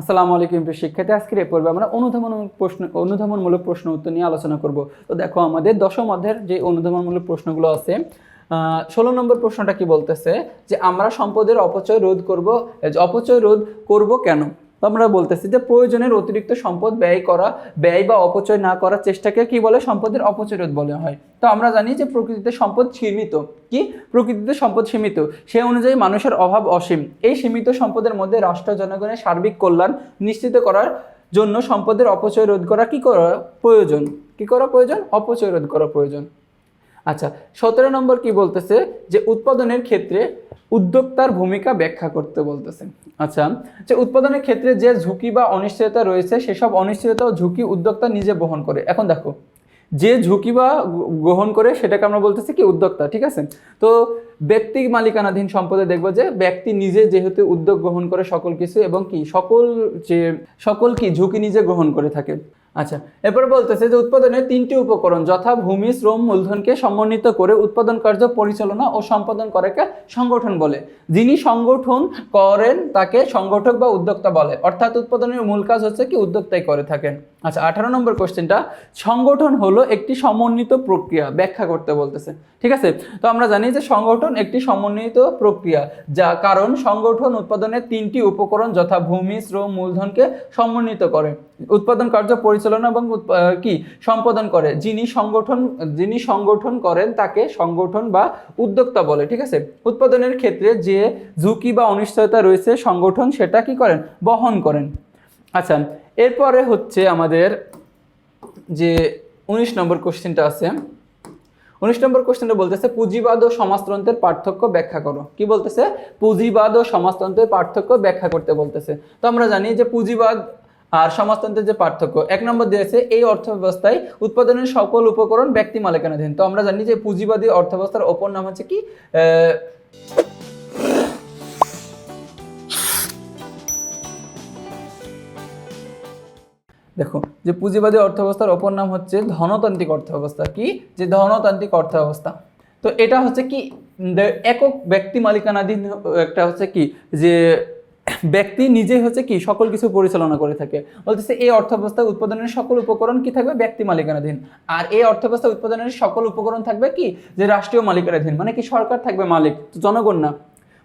আসসালামু আলাইকুম প্রিয় শিক্ষার্থী, আজকের এই পর্বে আমরা অনুধাবনমূলক প্রশ্ন উত্তর নিয়ে আলোচনা করব। তো দেখো, আমাদের দশম অধ্যায়ের যে অনুধাবনমূলক প্রশ্নগুলো আছে, 16 নম্বর প্রশ্নটা কি বলতেছে যে আমরা সম্পদের অপচয় রোধ করব কেন? তো আমরা বলতেছি যে প্রয়োজনের অতিরিক্ত সম্পদ ব্যয় বা অপচয় না করার চেষ্টাকে কি বলে? সম্পদের অপচয় রোধ বলা হয়। তো আমরা জানি যে প্রকৃতিতে সম্পদ সীমিত, সে অনুযায়ী মানুষের অভাব অসীম। এই সীমিত সম্পদের মধ্যে রাষ্ট্র জনগণের সার্বিক কল্যাণ নিশ্চিত করার জন্য সম্পদের অপচয় রোধ করা প্রয়োজন। অপচয় রোধ করা প্রয়োজন। আচ্ছা, 17 নম্বর কি বলতেছে যে উৎপাদনের ক্ষেত্রে উদ্যোক্তার ভূমিকা ব্যাখ্যা করতে বলতেছে। আচ্ছা, যে উৎপাদনের ক্ষেত্রে যে ঝুঁকি বা অনিশ্চয়তা রয়েছে, সেসব অনিশ্চয়তা ও ঝুঁকি উদ্যোক্তা নিজে বহন করে। এখন দেখো, যে ঝুঁকি বা গ্রহণ করে সেটাকে আমরা বলতেছি কি? উদ্যোক্তা। ঠিক আছে। তো ব্যক্তি মালিকানাধীন সম্পদে দেখবো যে ব্যক্তি নিজে যেহেতু উদ্যোগ গ্রহণ করে সকল কিছু, এবং সকল ঝুঁকি নিজে গ্রহণ করে থাকে। আচ্ছা, এরপরে বলতেছে যে উৎপাদনের 3টি উপকরণ যথা ভূমি, শ্রম, মূলধনকে সমন্বিত করে উৎপাদন কার্য পরিচালনা ও সম্পাদন করাকে সংগঠন বলে। যিনি সংগঠন করেন তাকে সংগঠক বা উদ্যোক্তা বলে। অর্থাৎ উৎপাদনের মূল কাজ হচ্ছে কি? উদ্যোক্তাই করে থাকেন। আচ্ছা, 18 নম্বর কোশ্চেনটা, সংগঠন হলো একটি সমন্বিত প্রক্রিয়া, ব্যাখ্যা করতে বলতেছে। ঠিক আছে। তো আমরা জানি যে সংগঠন একটি সমন্বিত প্রক্রিয়া, কারণ সংগঠন উৎপাদনের 3টি উপকরণ যথা ভূমি, শ্রম, মূলধনকে সমন্বিত করে উৎপাদন কার্য পরিচালনা এবং সম্পাদন করে। যিনি সংগঠন করেন তাকে সংগঠন বা উদ্যোক্তা বলে। ঠিক আছে। উৎপাদনের ক্ষেত্রে যে ঝুঁকি বা অনিশ্চয়তা রয়েছে, সংগঠন সেটা কি করেন? বহন করেন। আচ্ছা, এরপরে হচ্ছে আমাদের যে 19 নম্বর কোশ্চেনটা আছে। 19 নম্বর কোশ্চেনটা বলতেছে পুঁজিবাদ ও সমাজতন্ত্রের পার্থক্য ব্যাখ্যা করো। কি বলতেছে? পুঁজিবাদ ও সমাজতন্ত্রের পার্থক্য ব্যাখ্যা করতে বলতেছে। তো আমরা জানি যে পুঁজিবাদ আর সমাজতন্ত্রের যে পার্থক্য, 1 নম্বর দিয়েছে এই অর্থব্যবস্থায় উৎপাদনের সকল উপকরণ ব্যক্তি মালিকানাধীন। তো আমরা জানি যে পুঁজিবাদী অর্থব্যবস্থার অপর নাম হচ্ছে কি? দেখো, যে পুঁজিবাদী অর্থব্যবস্থার অপর নাম হচ্ছে ধনতান্ত্রিক অর্থব্যবস্থা। কি? যে ধনতান্ত্রিক অর্থব্যবস্থা। তো এটা হচ্ছে কি? একক ব্যক্তি মালিকানাধীন। একটা হচ্ছে কি? যে ব্যক্তি নিজে হচ্ছে কি? সকল কিছু পরিচালনা করে থাকে। বলতেছে এই অর্থব্যবস্থায় উৎপাদনের সকল উপকরণ কি থাকবে? ব্যক্তি মালিকানাধীন। আর এই অর্থব্যবস্থায় উৎপাদনের সকল উপকরণ থাকবে কি? যে রাষ্ট্রীয় মালিকানাধীন। মানে কি? সরকার থাকবে মালিক, জনগণ না।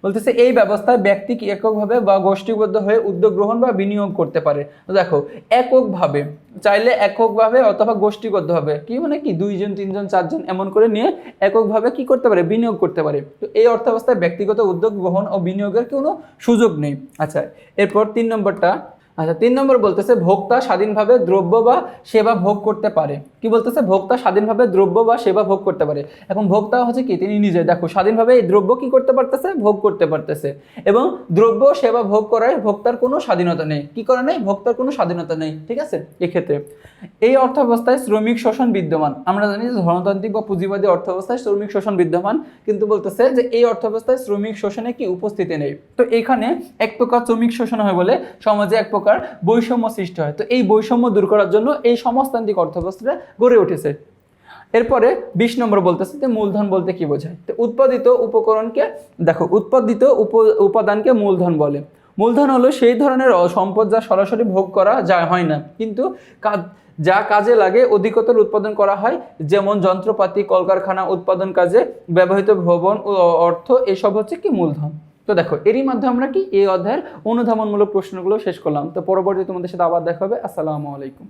বলতেছে এই ব্যবস্থায় ব্যক্তি কি এককভাবে বা গোষ্ঠীবদ্ধ হয়ে উদ্যোগ গ্রহণ বা বিনিয়োগ করতে পারে। তো দেখো, এককভাবে চাইলে এককভাবে অথবা গোষ্ঠীবদ্ধভাবে, কি মানে কি? 2 জন 3 জন 4 জন এমন করে নিয়ে এককভাবে কি করতে পারে? বিনিয়োগ করতে পারে। তো এই অর্থাবস্থায় ব্যক্তিগত উদ্যোগ গ্রহণ ও বিনিয়োগের কোনো সুযোগ নেই। আচ্ছা, এরপর 3 নম্বরটা। আচ্ছা, 3 নম্বর বলতেছে ভোক্তা স্বাধীনভাবে দ্রব্য বা সেবা ভোগ করতে পারে। কি বলতেছে? ভোক্তা স্বাধীনভাবে দ্রব্য বা সেবা ভোগ করতে পারে। এখন ভোক্তা হচ্ছে কি? তিনি নিজে দেখো স্বাধীনভাবে এই দ্রব্য কি করতে পারতেছে? ভোগ করতে পারতেছে। এবং দ্রব্য সেবা ভোগ করায় ভোক্তার কোনো স্বাধীনতা নেই। কি করে নেই? ভোক্তার কোনো স্বাধীনতা নেই। ঠিক আছে। এক্ষেত্রে এই অর্থাবস্থায় শ্রমিক শোষণ বিদ্যমান। আমরা জানি যে ধনতান্ত্রিক বা পুঁজিবাদী অর্থাবস্থায় শ্রমিক শোষণ বিদ্যমান, কিন্তু বলতেছে যে এই অর্থাবস্থায় শ্রমিক শোষণে কি উপস্থিতি নেই। তো এখানে এক প্রকার শ্রমিক শোষণ হয় বলে সমাজে এক প্রকার বৈষম্য সৃষ্টি হয়। তো এই বৈষম্য দূর করার জন্য এই সমাজতান্ত্রিক অর্থব্যবস্থা গড়ে উঠেছে। এরপরে 20 নম্বর বলতেছে যে মূলধন বলতে কি বোঝায়। তো উৎপাদিত উপকরণকে দেখো, উৎপাদিত উপাদানকে মূলধন বলে। মূলধন হলো সেই ধরনের সম্পদ যা সরাসরি ভোগ করা হয় না, কিন্তু যা কাজে লাগে অধিকতর উৎপাদন করা হয়, যেমন যন্ত্রপাতি, কলকারখানা উৎপাদন কাজে ব্যবহৃত ভবন ও অর্থ, এসব হচ্ছে কি? মূলধন। তো দেখো, এরই মাধ্যমে আমরা কি এই অধ্যায়ের অনুধাবনমূলক প্রশ্নগুলো শেষ করলাম। তো পরবর্তী তোমাদের সাথে আবার দেখা হবে। আসসালামু আলাইকুম।